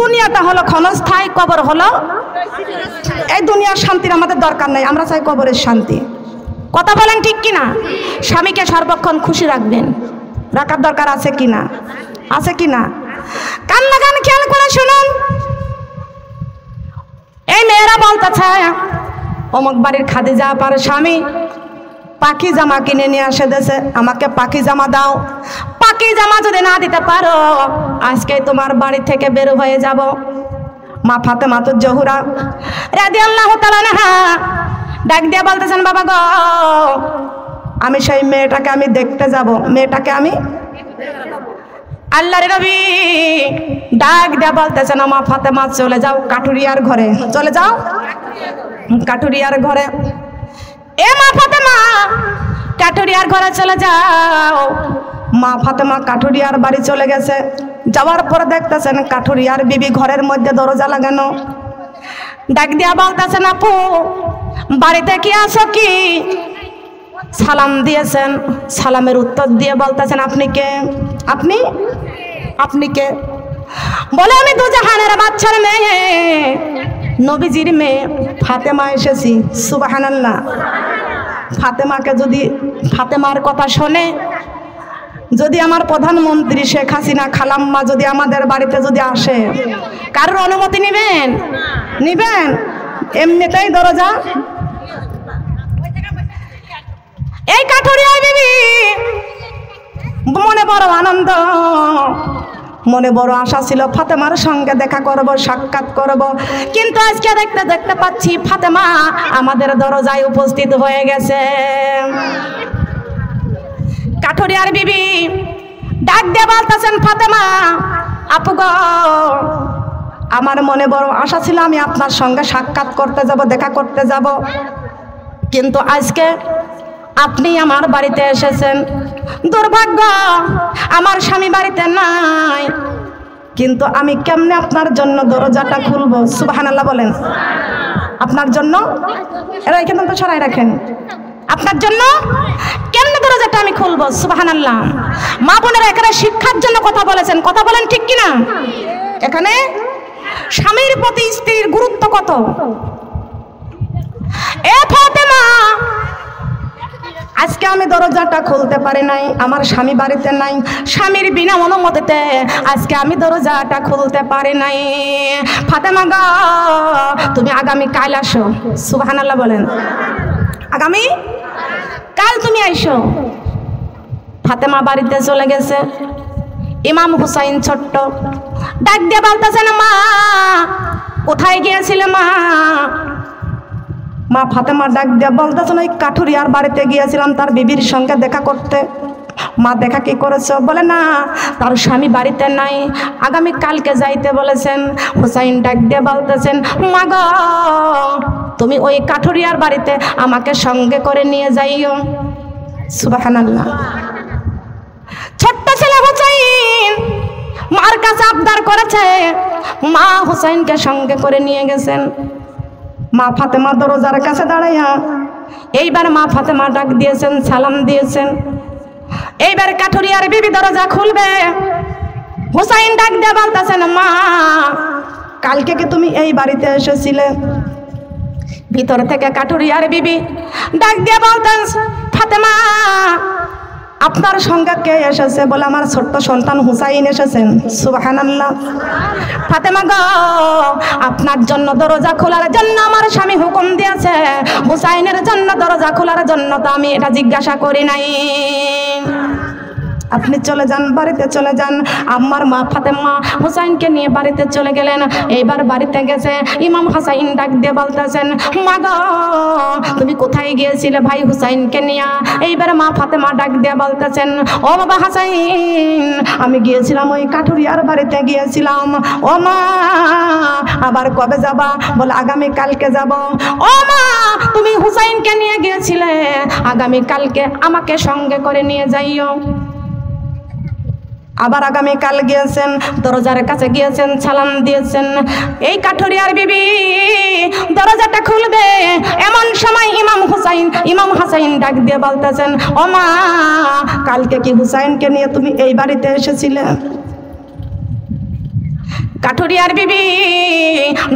দুনিয়াটা হলো ক্ষণস্থায়ী, কবর হলো এই দুনিয়ার শান্তির আমাদের দরকার নাই, আমরা চাই কবরের শান্তি। কথা বলেন ঠিক কিনা? স্বামীকে সর্বক্ষণ খুশি রাখবেন, রাখার দরকার আছে কিনা? আছে কিনা? কান্না গান খেয়াল করে শুনুন। এই মেয়েরা বলতেছে অমুক বাড়ির খাদিজা আপার স্বামী পাখি জামা কিনে নিয়ে আসে দেশে, আমাকে পাখি জামা দাও। পাখি জামা যদি না দিতে পারো আজকে তোমার বাড়ি থেকে বের হয়ে যাব। মা ফাতেমা তো জহুরা রাদিয়াল্লাহু তাআলা আনহা ডাক দিয়ে বলতেছেন, বাবা গো আমি সেই মেয়েটাকে আমি দেখতে যাব, মেয়েটাকে আমি। আল্লাহর নবী ডাক দিয়ে বলতেছেন, মা ফাতেমা চলে যাও কাঠুরিয়ার ঘরে, চলে যাও কাঠুরিয়ার ঘরে। এ মা ফাতেমা কাঠুরিয়ার ঘরে চলে যাও। মা ফাতেমা কাঠুরিয়ার বাড়ি চলে গেছে। যাওয়ার পরে দেখতেছেন কাঠুরিয়ার বিবি ঘরের মধ্যে দরজা লাগানো। ডাক দিয়া বলতেছেন, আপু বাড়িতে কি আছো কি? সালাম দিয়েছেন, সালামের উত্তর দিয়ে বলতেছেন, আপনি কে? আপনি আপনি কে? বলে আমি দুজাহানের বাচ্চার মেয়ে, নবীজির মেয়ে ফাতেমা এসেছি। সুবহানাল্লাহ। ফাতেমাকে যদি ফাতেমার কথা শোনে, যদি আমার প্রধানমন্ত্রী শেখ হাসিনা খালাম্মা যদি আমাদের বাড়িতে যদি আসে, কারোর অনুমতি নিবেন? নিবেন? এমনিতেই দরজা। এই কাঠুরিয়া বিবি মনে বড় আনন্দ, মনে বড় আশা ছিল ফাতেমার সঙ্গে দেখা করব, সাক্ষাৎ করব, কিন্তু আজকে দেখতে দেখতে পাচ্ছি ফাতেমা আমাদের দরজায় উপস্থিত হয়ে গেছে। কাঠুরিয়ার বিবি ডাক দিয়ে বলতেছেন, ফাতেমা আপু গো আমার মনে বড় আশা ছিল আমি আপনার সঙ্গে সাক্ষাৎ করতে যাব, দেখা করতে যাব, কিন্তু আজকে আপনি আমার বাড়িতে এসেছেন। দুর্ভাগ্য আমার স্বামী বাড়িতে নাই, কিন্তু আমি কেমনে আপনার জন্য দরজাটা খুলবো? সুবহানাল্লাহ বলেন। আপনার জন্য এরা এখানে তো সরাই রাখেন, আপনার জন্য কেমনে দরজাটা আমি খুলবো? সুবহানাল্লাহ। মা বোনেরা এখানে শিক্ষার জন্য কথা বলেছেন, কথা বলেন ঠিক কিনা? এখানে স্বামীর প্রতি স্ত্রীর গুরুত্ব কত। এ ফাতেমা আজকে আমি দরজাটা খুলতে পারি নাই, আমার স্বামী বাড়িতে নাই, স্বামীর বিনা অনুমতিতে আজকে আমি দরজাটা খুলতে পারি নাই। ফাতেমা গো তুমি আগামী কাল আসো। সুবহানাল্লাহ বলেন। আগামী কাল তুমি আইসো। ফাতেমা বাড়িতে চলে গেছে। ইমাম হুসাইন ছোট্ট ডাক দিয়ে বলতেছেন, মা কোথায় গিয়েছিলে মা? মা ফাতেমা ডাক দিয়ে বলতেছেন, ওই কাঠুরিয়ার বাড়িতে গিয়েছিলাম তার বিবির সঙ্গে দেখা করতে। মা দেখা কি করেছো? বলে না তার স্বামী বাড়িতে নাই, আগামী কালকে যাইতে বলেছেন। হুসাইন ডাক দিয়ে বলতেছেন, মা গো তুমি ওই কাঠুরিয়ার বাড়িতে আমাকে সঙ্গে করে নিয়ে যাইও। সুবহানাল্লাহ। ছোট্ট ছেলে হুসাইন মার কাছে আবদার করেছে, মা হুসাইনকে সঙ্গে করে নিয়ে গেছেন। মা ফাতেমা দরজার কাছে দাঁড়াইয়া এইবার মা ফাতেমা ডাক দিয়েছেন, সালাম দিয়েছেন। এইবার কাঠুরিয়ার বিবি দরজা খুলবে। হুসাইন ডাক দিয়ে বলতেছেন, মা কালকে কি তুমি এই বাড়িতে এসেছিলে? ভিতর থেকে কাঠুরিয়ার বিবি ডাক দিয়ে বলতেন, ফাতেমা আপনার সঙ্গে কে এসেছে? বলে আমার ছোট্ট সন্তান হুসাইন এসেছেন। সুবহানাল্লাহ। ফাতেমা গো আপনার জন্য দরজা খোলার জন্য আমার স্বামী হুকুম দিয়েছে, হুসাইনের জন্য দরজা খোলার জন্য তো আমি এটা জিজ্ঞাসা করি নাই। আপনি চলে যান, বাড়িতে চলে যান। আমার মা ফাতেমা হুসাইনকে নিয়ে বাড়িতে চলে গেলেন। এইবার বাড়িতে গেছে ইমাম হুসাইন ডাক দিয়ে বলতেছেন, মা গো তুমি কোথায় গিয়েছিলে ভাই হুসাইনকে নিয়ে? এইবার মা ফাতেমা ডাক দিয়ে বলতেছেন, ও বাবা হুসাইন আমি গিয়েছিলাম ওই কাঠুরিয়ার বাড়িতে গিয়েছিলাম। ও মা আবার কবে যাবা? বলে আগামী কালকে যাব। ও মা তুমি হুসাইনকে নিয়ে গিয়েছিলে, আগামী কালকে আমাকে সঙ্গে করে নিয়ে যাইও। আবার আগামী কাল গিয়েছেন, দরজার কাছে গিয়েছেন, সালাম দিয়েছেন। এই কাঠুরিয়ার বিবি দরজাটা খুলবে, এমন সময় ইমাম হুসাইন ডাক দিয়ে বলতেছেন, ও মা কালকে কি হুসাইনকে নিয়ে তুমি এই বাড়িতে এসেছিলে? কাঠুরিয়ার বিবি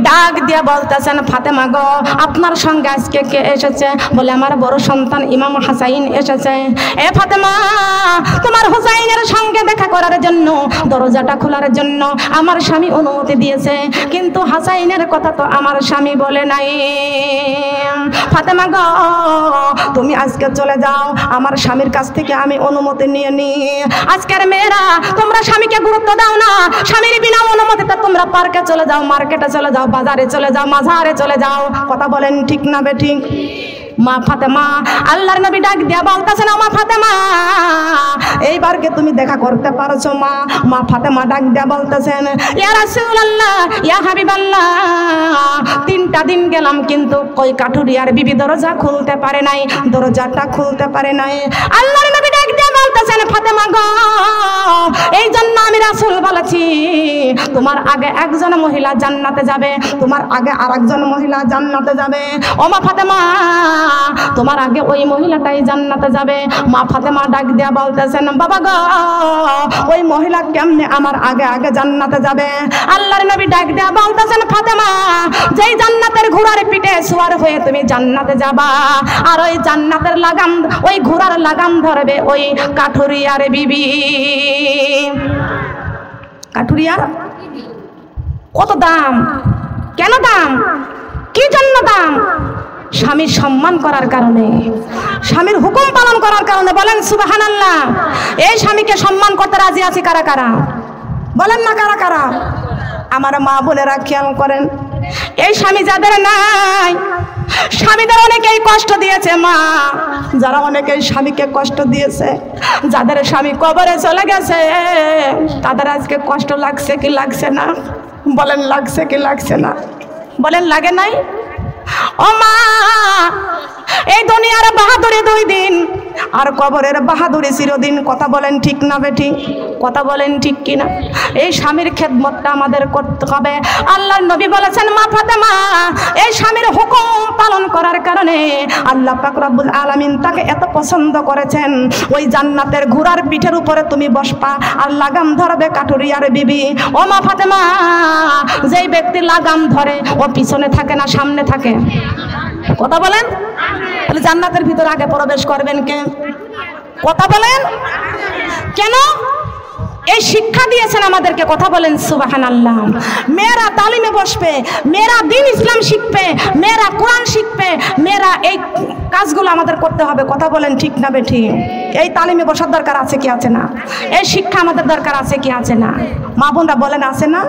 ডাক দিয়ে বলতেছেন, ফাতেমা গো, আপনার সঙ্গে আজকে কে এসেছে? বলে, আমার বড় সন্তান ইমাম হাসাইন এসেছে। এ ফাতেমা, তোমার হুসাইনের সঙ্গে দেখা করার জন্য, দরজাটা খোলার জন্য আমার স্বামী অনুমতি দিয়েছে, কিন্তু হাসাইনের কথা তো আমার স্বামী বলে নাই। ফাতেমা গো, তুমি আজকে চলে যাও, আমার স্বামীর কাছ থেকে আমি অনুমতি নিয়ে নি। আজকের মেয়েরা তোমরা স্বামীকে গুরুত্ব দাও না, স্বামীর বিনা অনুমতিতে তোমরা পার্কে চলে যাও, মার্কেটে চলে যাও, বাজারে চলে যাও, মাজারে চলে যাও। কথা বলেন ঠিক না বেঠিক? মা ফাতেমা, আল্লাহর নবী ডাক দিয়া বলতেছেন, মা ফাতেমা, এইবারকে তুমি দেখা করতে পারছো? মা ফাতেমা ডাক দিয়া বলতেছেন, ইয়া রাসূলুল্লাহ, ইয়া হাবিবাল্লাহ, 3টা দিন গেলাম কিন্তু কই কাঠুরিয়ার বিবি দরজা খুলতে পারে নাই, দরজাটা খুলতে পারে নাই। আল্লাহর নবী ডাক দিয়া বলতেছেন, ফাতেমা গো, এই জন্য আমি রাসূল বলেছি, তোমার আগে একজন মহিলা জান্নাতে যাবে, তোমার আগে আরেকজন মহিলা জান্নাতে যাবে। ও মা ফাতেমা, তোমার আগে ওই মহিলাটাই জান্নাতে যাবে। মা ফাতেমা ডাক দিয়া বলতেছেন, বাবা গো, ওই মহিলা কেমনে আমার আগে আগে জান্নাতে যাবে? আল্লাহর নবী ডাক দিয়া বলতেছেন, ফাতেমা, যেই জান্নাতের ঘোড়ার পিঠে সওয়ার হয়ে তুমি জান্নাতে যাবা, আর ওই জান্নাতের লাগাম, ওই ঘোড়ার লাগাম ধরবে ওই কাঠুরিয়ার বিবি। কাঠুরিয়ার কত দাম? কেন দাম? কি জন্য দাম? স্বামীর সম্মান করার কারণে, স্বামীর হুকুম পালন করার কারণে। বলেন সুবহানাল্লাহ। এই স্বামীকে সম্মান করতে রাজি আছে কারা কারা? বলেন না কারা কারা? আমার মা বোনেরা খেয়াল করেন, এই স্বামী যাদের নাই, স্বামীদের অনেকেই কষ্ট দিয়েছে মা, যারা অনেকেই স্বামীকে কষ্ট দিয়েছে, যাদের স্বামী কবরে চলে গেছে, তাদের আজকে কষ্ট লাগছে কি লাগছে না? বলেন লাগছে কি লাগছে না? বলেন লাগে নাই? ও মা, এই দুনিয়ার বাহাদুরি 2 দিন, আর কবরের বাহাদুরি চিরদিন। কথা বলেন ঠিক না বেঠি? কথা বলেন ঠিক কিনা? এই স্বামীর খেদমতটা আমাদের করতে হবে। আল্লাহর নবী বলেছেন, মা ফাতেমা, এই স্বামীর হুকুম পালন করার কারণে আল্লাহ পাক রব্বুল আলামিন তাকে এত পছন্দ করেছেন, ওই জান্নাতের ঘোড়ার পিঠের উপরে তুমি বসবা, আর লাগাম ধরবে কাঠুরিয়ার বিবি। ও মা ফাতেমা, যেই ব্যক্তি লাগাম ধরে ও পিছনে থাকে না সামনে থাকে? কথা বলেন। তাহলে জান্নাতের ভিতরে আগে প্রবেশ করবেন কে? কথা বলেন। কেন? এই শিক্ষা দিয়েছেন আমাদেরকে। কথা বলেন সুবহানাল্লাহ। মেয়েরা তালিমে বসবে, মেয়েরা দ্বীন ইসলাম শিখবে, মেয়েরা কোরআন শিখবে, মেয়েরা এই কাজগুলো আমাদের করতে হবে। কথা বলেন ঠিক না বেঠি? এই তালিমে বসার দরকার আছে কি আছে না? এই শিক্ষা আমাদের দরকার আছে কি আছে না? মা বোনরা বলেন আছে না?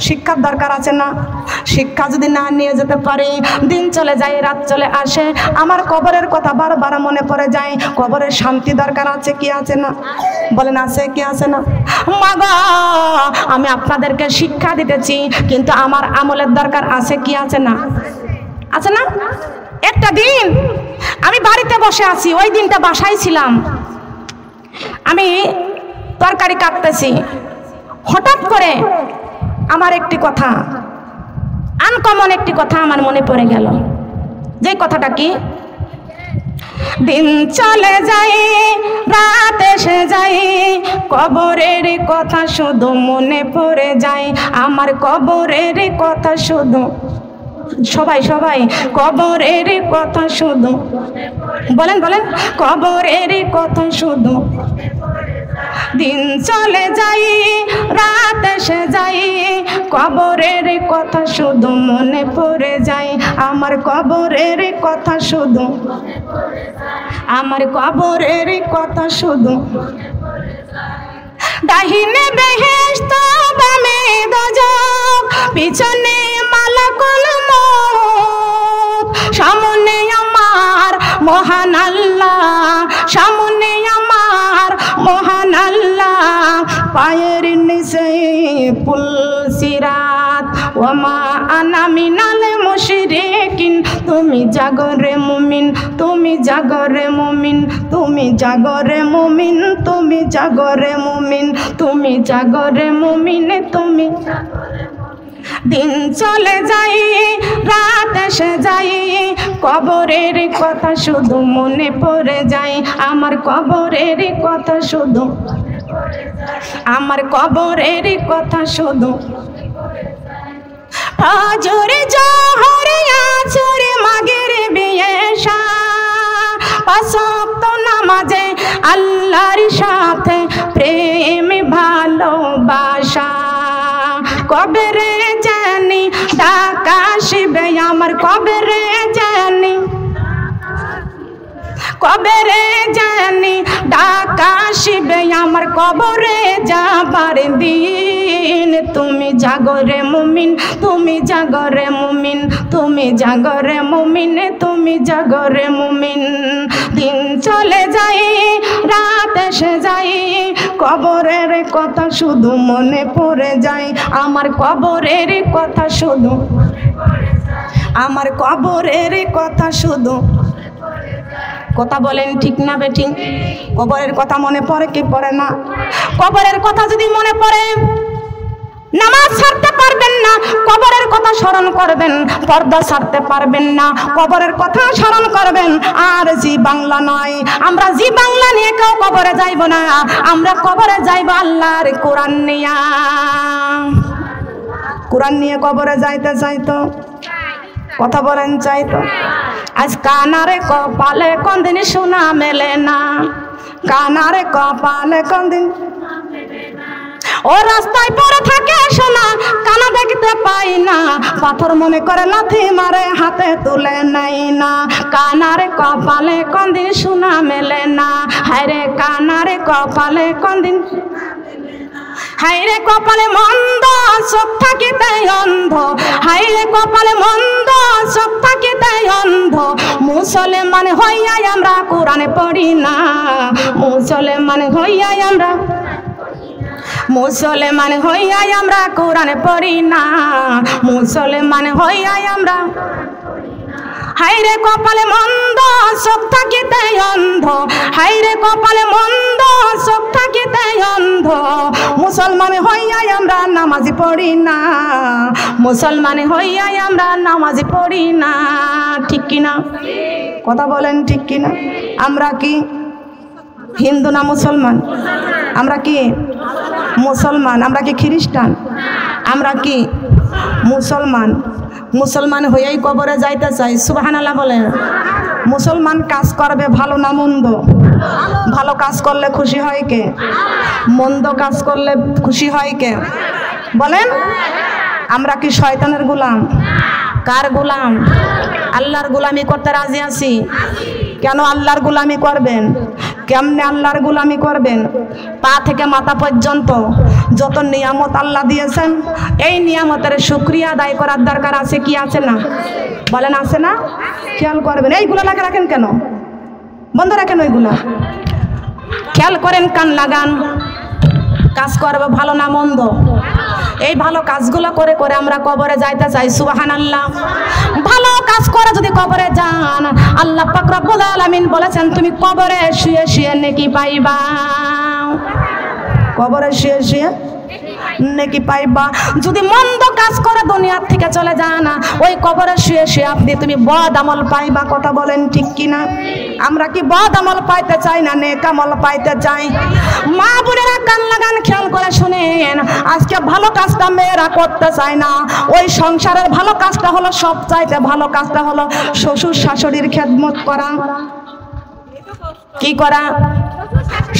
শিক্ষার দরকার আছে না? শিক্ষা যদি না নিয়ে যেতে পারি, দিন চলে যায়, রাত চলে আসে, আমার কবরের কথা বারবার মনে পড়ে যায়। কবরের শান্তি দরকার আছে কি আছে না? বলেন আছে কি আছে না? মা গো, আমি আপনাদেরকে শিক্ষা দিতেছি, কিন্তু আমার আমলের দরকার আছে কি আছে না? আছে না? একটা দিন আমি বাড়িতে বসে আছি, ওই দিনটা বাসায় ছিলাম, আমি তরকারি কাটতেছি, হঠাৎ করে আমার একটি কথা, আনকমন একটি কথা আমার মনে পড়ে গেল। যে কথাটা কি? দিন চলে যায়, রাত এসে যায়, কবরের কথা শুধু মনে পড়ে যায়, আমার কবরের কথা শুধু। সবাই সবাই কবরের কথা শুধু বলেন, বলেন কবরের কথা শুধু। দিন চলে যাই, রাত এসে যাই, কবরের কথা শুধু মনে পড়ে যায়, আমার কবরের কথা শুধু, আমার কবরের কথা শুধু। ডাহিনে বেহেশত, বামে দোজখ, পিছনে মালাকুল মউত, সামনে আমার মহান আল্লাহ, সামনে আমার মহান আল্লাহ, পায়ের নিচে পুল সিরাত, ওমা আনা মিনাল মুশরিকিন। তুমি জাগরে মুমিন, তুমি জাগরে মুমিন, তুমি জাগরে মুমিন, তুমি জাগরে মুমিন, তুমি জাগরে মুমিন, তুমি। দিন চলে যাই, রাত এসে যাই, কবরের কথা শুধু মনে পড়ে যায়, আমার কবরের কথা শুধু, আমার কবরের কথা শুধু। ফজর জোহর আসর মাগরিব এশা পাঁচ ওয়াক্ত নামাজে আল্লাহর সাথে প্রেম ভালোবাসা কবরে জানি ডাকা আসবে আমার কবরে জানি কবরে জানি ডাকা আসবে আমার কবরে যাবার দিন তুমি জাগরে মুমিন তুমি জাগরে মুমিন তুমি জাগরে মুমিন তুমি জাগরে মুমিন দিন চলে যায় রাত এসে যায় কবরের কথা শুধু মনে পড়ে যায় আমার কবরের কথা শুধু আমার কবরের কথা শুধু কথা বলেন ঠিক না বেঠিক কবরের কথা মনে পড়ে কি পড়ে না কবরের কথা যদি মনে পড়ে নামাজ ছাড়তে পারবেন না কবরের কথা স্মরণ করবেন পর্দা ছাড়তে পারবেন না কবরের কথা স্মরণ করবেন আর জি বাংলা নয় আমরা জি বাংলা নিয়ে কেউ কবরে যাইব না আমরা কবরে যাইব আল্লাহর কোরআন নিয়ে কোরআন নিয়ে কবরে যাইতে চাইতো কথা বলেন চাইতো আজ কানারে কপালে কোনদিন সোনা মেলে না কানারে কপালে কোনদিন ও রাস্তায় পড়ে থাকে সোনা কানা দেখতে পাই না পাথর মনে করে লাথি মারে হাতে তুলে নাই না কানারে কপালে কোনদিন সোনা মেলে না হায়রে কানারে কপালে কোনদিন হায়রে কপালে মন্দ চোখ থাকিতে অন্ধ হায়রে কপালে মন্দ চোখ থাকিতে অন্ধ মুসলমান হইয়া আমরা কোরআনে পড়ি না মুসলমান হইয়া আমরা মুসলমান হইয়া আমরা কোরআনে পড়ি না মুসলমান হইয়া আমরা হায়রে কপালে মন্দ চোখ থাকিতে অন্ধ হায়রে কপালে মন্দ চোখ থাকিতে অন্ধ মুসলমান হইয়া আমরা নামাজি পড়ি না মুসলমান হইয়া আমরা নামাজি পড়ি না ঠিক কিনা কথা বলেন ঠিক কিনা আমরা কি হিন্দু না মুসলমান আমরা কি মুসলমান আমরা কি খ্রিস্টান আমরা কি মুসলমান মুসলমান হইয়াই কবরে যাইতে চাই সুবহানাল্লাহ বলেন মুসলমান কাজ করবে ভালো না মন্দ ভালো কাজ করলে খুশি হয় কে মন্দ কাজ করলে খুশি হয় কে বলেন আমরা কি শয়তানের গোলাম কার গোলাম আল্লাহর গোলামি করতে রাজি আছি কেন আল্লাহর গোলামি করবেন কেমনে আল্লাহর গোলামি করবেন পা থেকে মাথা পর্যন্ত যত নিয়ামত আল্লাহ দিয়েছেন এই নিয়ামতের শুকরিয়া আদায় করার দরকার আছে কি আছে না বলেন আছে না খেয়াল করবেন এইগুলো লাগে রাখেন কেন বন্ধ রাখেন ওইগুলা খেয়াল করেন কান লাগান কাজ করবে ভালো না মন্দ এই ভালো কাজগুলো করে করে আমরা কবরে যাইতে চাই সুবহানাল্লাহ ভালো কাজ করে যদি কবরে যান আল্লাহ পাক রব্বুল আলামিন বলেছেন তুমি কবরে শুয়ে শুয়ে নেকি পাইবা কবরে শুয়ে শুয়ে নেকি পাইবা যদি মন্দ কাজ করে দুনিয়া থেকে চলে যান ওই কবরে শুয়ে শুয়ে আপনি তুমি বদ আমল পাইবা কথা বলেন ঠিক কিনা আমরা কি বদ আমল পাইতে চাই না নেক আমল পাইতে চাই মা বোনেরা কান লাগান খেয়াল করে শুনেন আজকে ভালো কাজটা মেয়েরা করতে চায় না ওই সংসারের ভালো কাজটা হলো সবচাইতে ভালো কাজটা হলো শ্বশুর শাশুড়ির খেদমত করা কি করা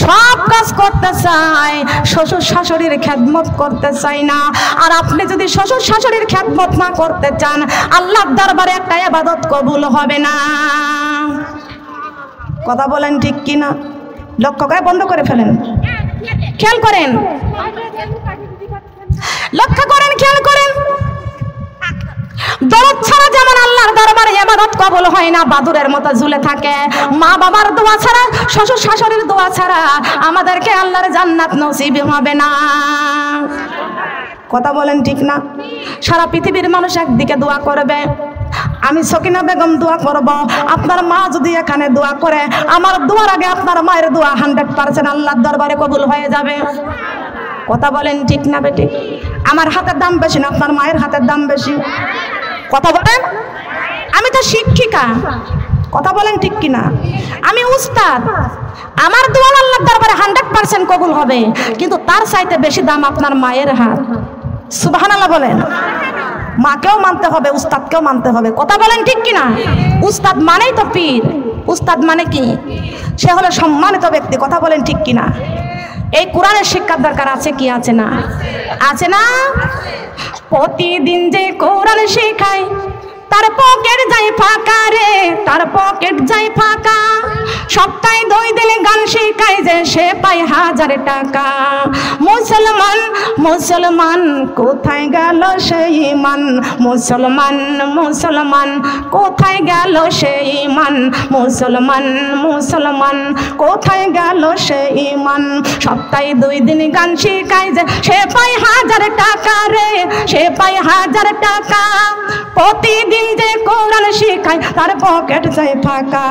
সব কাজ করতে চাই শ্বশুর শাশুড়ির খেদমত করতে চাই না আর আপনি যদি শ্বশুর শাশুড়ির খেদমত না করতে চান আল্লাহর দরবারে একটা ইবাদত কবুল হবে না কথা বলেন ঠিক কি না লক্ষ্য করে বন্ধ করে ফেলেন খেয়াল করেন লক্ষ্য করেন খেয়াল করেন দরদ ছাড়া যেমন আল্লাহর দরবারে ইবাদত কবুল হয় না বাদুরের মতো ঝুলে থাকে মা বাবার দোয়া ছাড়া শ্বশুর শাশুড়ির দোয়া ছাড়া আমাদেরকে আল্লাহর জান্নাত নসিব হবে না কথা বলেন ঠিক না সারা পৃথিবীর মানুষ একদিকে দোয়া করবে আমি সকিনা বেগম দোয়া করব আপনার মা যদি এখানে দোয়া করে আমার দোয়ার আগে আপনার মায়ের দোয়া 100% আল্লাহর দরবারে কবুল হয়ে যাবে কথা বলেন ঠিক না বেটি আমার হাতের দাম বেশি না আপনার মায়ের হাতের দাম বেশি কথা বলেন আমি তো শিক্ষিকা কথা বলেন ঠিক কি না আমি উস্তাদ আমার দোয়া আল্লাহর দরবারে 100% কবুল হবে কিন্তু তার চাইতে বেশি দাম আপনার মায়ের হাত সুবহানাল্লাহ বলেন মাকেও মানতে হবে, উস্তাদকেও মানতে হবে। কথা বলেন ঠিক কিনা? উস্তাদ মানেই তো পীর। উস্তাদ মানে কি? সে হলো সম্মানিত ব্যক্তি। কথা বলেন ঠিক কিনা? এই কোরআনের শিক্ষার দরকার আছে কি আছে না? আছে না? প্রতিদিন যে কোরআন শেখায় তার পকেট যায় ফাঁকা রে, তার পকেট যায় ফাঁকা। সপ্তাহে 2 দিন গান শেখায় যে সে পায় 1000 টাকা। মুসলমান মুসলমান কোথায় গেল সেই ইমান? মুসলমান মুসলমান কোথায় গেল সেই ইমান? মুসলমান মুসলমান কোথায় গেল সেই ইমান? সপ্তাহে 2 দিন গান শেখায় যে সে পায় 1000 টাকা রে, সে পায় 1000 টাকা। প্রতিদিন যে কোরআন শেখায় তার পকেট যায় ফাঁকা।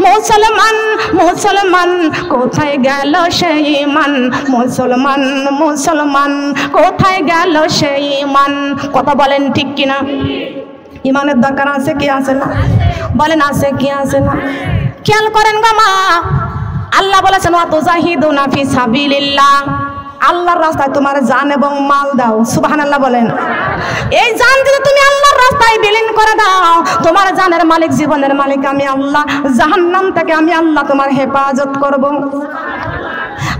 মুসলমান মুসলমান কোথায় গেল সেই ইমান? মুসলমান মুসলমান কোথায় গেল সেই ইমান? কথা বলেন ঠিক কিনা? ইমানের দরকার আছে কি আছে না? বলেন আছে কি আছে না? খেয়াল করেন গো মা, আল্লাহ বলেছেন ওয়া তুজাহিদুনা ফি সাবিলিল্লাহ, আল্লাহর রাস্তায় তোমার জান এবং মাল দাও। সুবহানাল্লাহ বলেন। এই জান যদি তুমি আল্লাহর রাস্তায় বিলীন করে দাও, তোমার জানের মালিক, জীবনের মালিক আমি আল্লাহ। জাহান্নাম থেকে আমি আল্লাহ তোমার হেফাজত করব।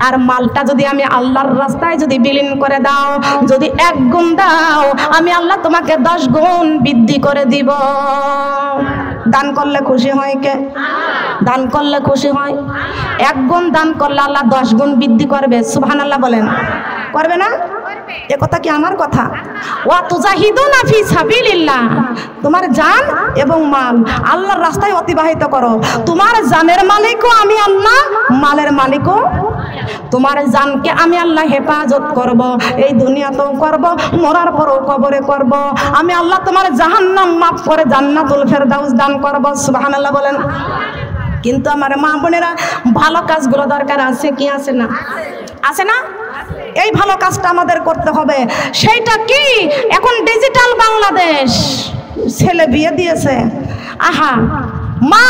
আর মালটা যদি আমি আল্লাহর রাস্তায় যদি বিলীন করে দাও, যদি 1 গুণ দাও, আমি আল্লাহ তোমাকে 10 গুণ বৃদ্ধি করে দিব। দান করলে খুশি হয় কে? দান করলে খুশি হয়। 1 গুণ দান করলে আল্লাহ 10 গুণ বৃদ্ধি করবে। সুবহানাল্লাহ বলেন। করবে না? এ কথা কি আমার কথা? ওয়া তুজাহিদুনা ফি সাবিলিল্লাহ, তোমার জান এবং মাল আল্লাহর রাস্তায় অতিবাহিত করো। তোমার জানের মালিকও আমি আল্লাহ, মালের মালিকও। তোমার জানকে আমি আল্লাহ হেফাজত করব, এই দুনিয়াতেও করব, মরার পরও কবরে করব। আমি আল্লাহ তোমার জাহান্নাম মাফ করে জান্নাতুল ফেরদাউস দান করব। সুবহানাল্লাহ বলেন। কিন্তু আমার মা বোনেরা, ভালো কাজগুলো দরকার আছে কি আছে না? আছে না? এই ভালো কাজটা আমাদের করতে হবে। সেইটা কি? এখন ডিজিটাল বাংলাদেশ, ছেলে বিয়ে দিয়েছে। আহা, মা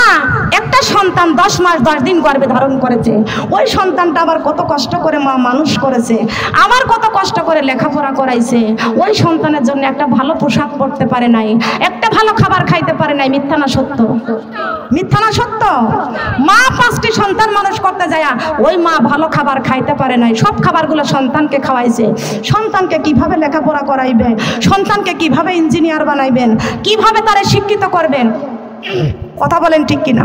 একটা সন্তান 10 মাস 10 দিন গর্ভে ধারণ করেছে। ওই সন্তানটা আবার কত কষ্ট করে মা মানুষ করেছে, আবার কত কষ্ট করে লেখাপড়া করাইছে। ওই সন্তানের জন্য একটা ভালো পোশাক পরতে পারে নাই, একটা ভালো খাবার খাইতে পারে নাই। মিথ্যা না সত্য? মিথ্যা না সত্য? মা 5টি সন্তান মানুষ করতে যায়, ওই মা ভালো খাবার খাইতে পারে নাই। সব খাবারগুলো সন্তানকে খাওয়াইছে। সন্তানকে কিভাবে লেখাপড়া করাইবে, সন্তানকে কিভাবে ইঞ্জিনিয়ার বানাইবেন, কিভাবে তারা শিক্ষিত করবেন? কথা বলেন ঠিক কিনা?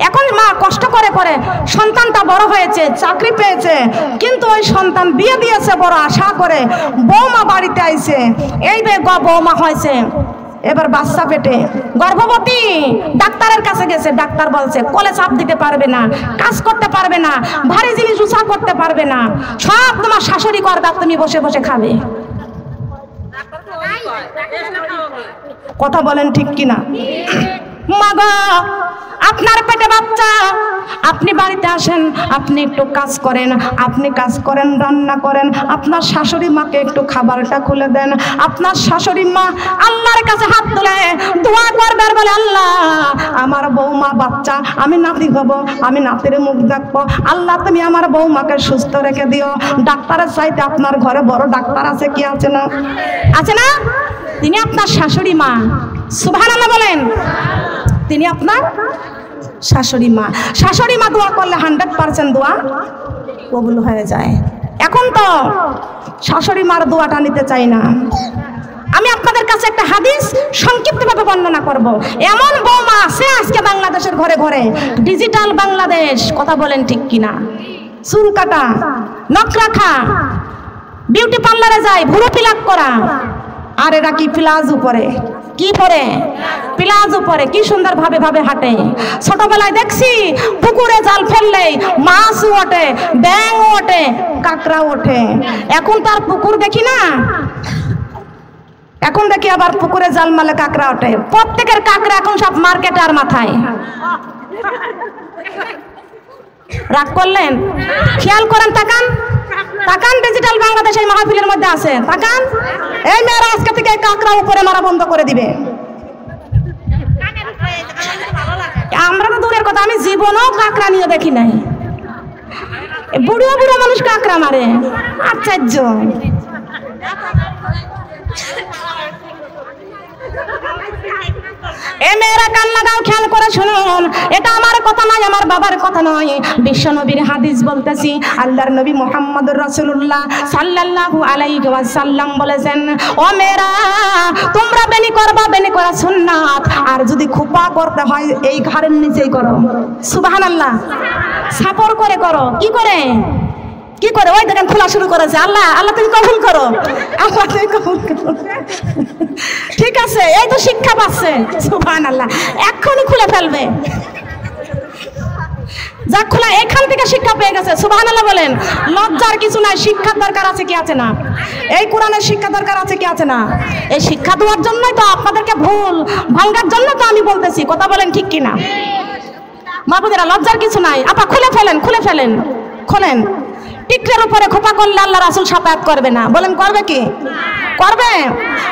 এখন মা কষ্ট করে করে সন্তানটা বড় হয়েছে, চাকরি পেয়েছে, কিন্তু ওই সন্তান বিয়ে দিয়েছে বড় আশা করে। বৌমা বাড়িতে আইছে, এই বৌমা হয়েছে, এবার বাচ্চা পেটে, গর্ভবতী। ডাক্তারের কাছে গেছে, ডাক্তার বলছে কোলে চাপ দিতে পারবে না, কাজ করতে পারবে না, ভারী জিনিস উঁচা করতে পারবে না, সব তোমার শাশুড়ি করবে, তুমি বসে বসে খাবে। কথা বলেন ঠিক কিনা? মাগো, আপনার পেটে বাচ্চা, আপনি বাড়িতে আসেন, আপনি একটু কাজ করেন, আপনি কাজ করেন, রান্না করেন, আপনার শাশুড়ি মাকে একটু খাবারটা খুলে দেন। আপনার শাশুড়ি মা আল্লাহর কাছে হাত তুলে দোয়া করবে, বলে আল্লাহ আমার বৌমা বাচ্চা, আমি নাতি হব, আমি নাতির মুখ দেখবো, আল্লাহ তুমি আমার বৌমাকে সুস্থ রেখে দিও। ডাক্তারের চাইতে আপনার ঘরে বড় ডাক্তার আছে কি আছে না? আছে না? তিনি আপনার শাশুড়ি মা। সুবহানাল্লাহ বলেন। তিনি আপনার শাশুড়ি মা। শাশুড়ি মা দোয়া করলে 100% দোয়া কবুল হয়ে যায়। এখন তো শাশুড়ি মার দোয়াটা নিতে চাই না। আমি আপনাদের কাছে একটা হাদিস সংক্ষিপ্তভাবে বর্ণনা করব। এমন বৌমা আছে আজকে বাংলাদেশের ঘরে ঘরে, ডিজিটাল বাংলাদেশ। কথা বলেন ঠিক কিনা? চুল কাটা, নখ রাখা, বিউটি পার্লারে যায়, ভুরু পিলাক করা, আর এরা কি প্লাজো পরে, কি পরে? প্লাজো পরে, কি সুন্দর ভাবে ভাবে হাঁটে। ছোটবেলায় দেখছি পুকুরে জাল ফেললেই মাছ ওঠে, ব্যাঙ ওঠে, কাঁকড়া ওঠে। এখন তার পুকুর দেখি না, এখন দেখি আবার পুকুরে জাল মালে কাঁকড়া ওঠে। প্রত্যেকের কাঁকড়া এখন সব মার্কেটে আর মাথায়। রাগ করলেন? খেয়াল করেন, তাকান তাকান, ডিজিটাল বাংলাদেশের মাহফিলের মধ্যে আছে, তাকান। এই মেয়েরা আজকে থেকে কাঁকড়া উপরে মারা বন্ধ করে দিবে। আমরা তো দূরের কথা, আমি জীবনেও কাঁকড়া নিয়ে দেখি নাই। বুড়ো বুড়ো মানুষ কাঁকড়া মারে, আশ্চর্য। এ মেয়েরা কান লাগাও, খেয়াল করে শুনুন, এটা আমার কথা নয়, আমার বাবার কথা নয়, বিশ্ব নবীর হাদিস বলতেছি। আল্লাহর নবী মুহাম্মদুর রাসূলুল্লাহ সাল্লাল্লাহু আলাইহি ওয়াসাল্লাম বলেছেন, ও মেয়েরা তোমরা বেনি করবা, বেনি করা সুন্নাত, আর যদি খোপা করতে হয় এই ঘাড়ের নিচেই করো। সুবহানাল্লাহ। সাপর করে করো। কি করে? কি করে? ওই দেখেন খোলা শুরু করেছে। আল্লাহ আল্লাহ তুমি কবুল করো, আল্লাহ তুমি কবুল করো। ঠিক আছে, এই তো শিক্ষা পাচ্ছে। সুবহানাল্লাহ। এক্ষুনি খুলে ফেলবে। যা খোলা, এখান থেকে শিক্ষা পেয়ে গেছে। সুবহানাল্লাহ বলেন। লজ্জার কিছু নাই, শিক্ষার দরকার আছে কি আছে না? এই কোরআনের শিক্ষা দরকার আছে কি আছে না? এই শিক্ষা দেওয়ার জন্যই তো আপনাদেরকে ভুল ভাঙার জন্য তো আমি বলতেছি। কথা বলেন ঠিক কিনা? মাহবুবেরা, লজ্জার কিছু নাই। আপা খুলে ফেলেন, খুলে ফেলেন, খোলেন। টিকরের উপরে খোপা করলে আল্লাহ রাসূল শাফায়াত করবে না। বলেন করবে কি? করবে।